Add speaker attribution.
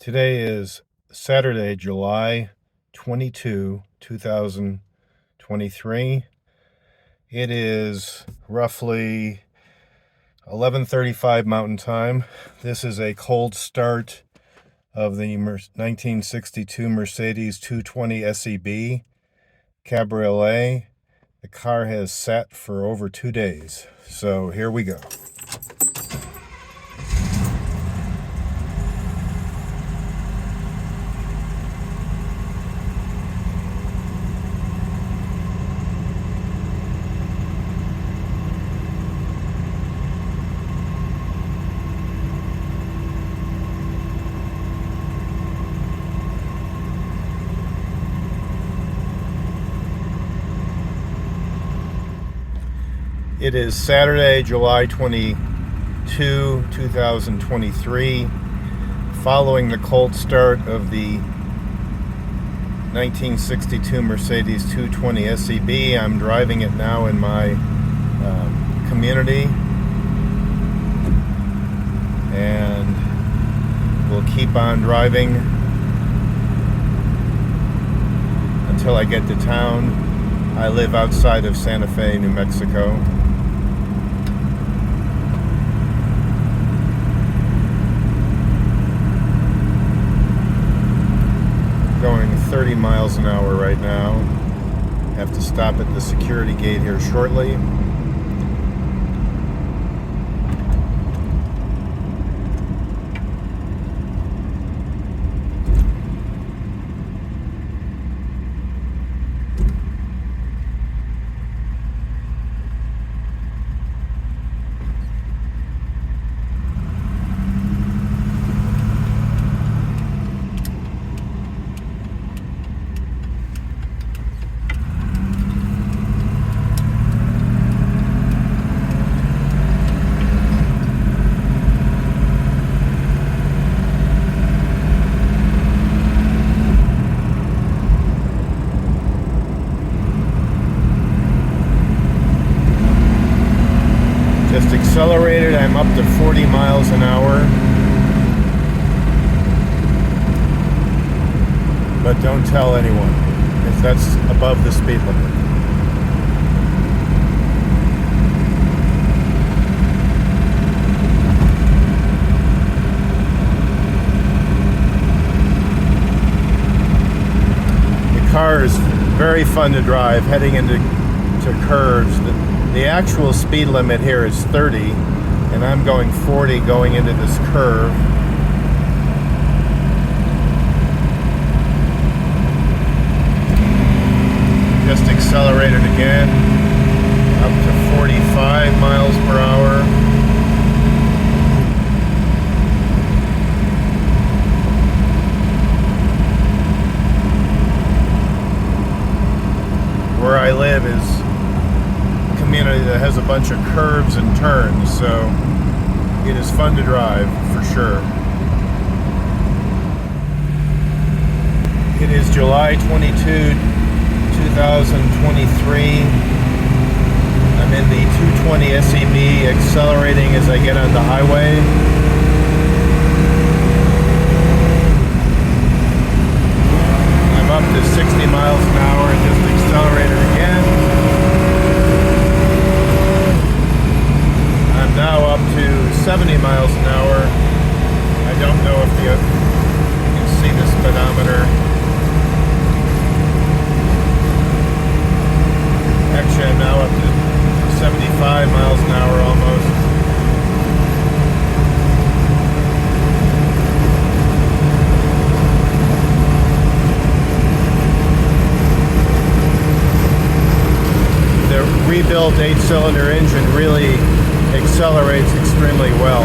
Speaker 1: Today is Saturday, July 22, 2023. It is roughly 11:35 Mountain Time. This is a cold start of the 1962 Mercedes 220 SEB Cabriolet. The car has sat for over 2 days. So here we go. It is Saturday, July 22, 2023. Following the cold start of the 1962 Mercedes 220 SEB, I'm driving it now in my community, and we'll keep on driving until I get to town. I live outside of Santa Fe, New Mexico. Going 30 miles an hour right now. Have to stop at the security gate here shortly. Just accelerated, I'm up to 40 miles an hour. But don't tell anyone, if that's above the speed limit. The car is very fun to drive, heading into curves. The actual speed limit here is 30, and I'm going 40 going into this curve. Just accelerated again, up to 45 miles per hour. Where I live is community that has a bunch of curves and turns, so it is fun to drive for sure. It is July 22, 2023. I'm in the 220 SEB, accelerating as I get on the highway. I'm up to 60 miles an hour and just accelerated again. Now up to 70 miles an hour. I don't know if you can see the speedometer. Actually, I'm now up to 75 miles an hour almost. The rebuilt 8-cylinder engine really accelerates extremely well.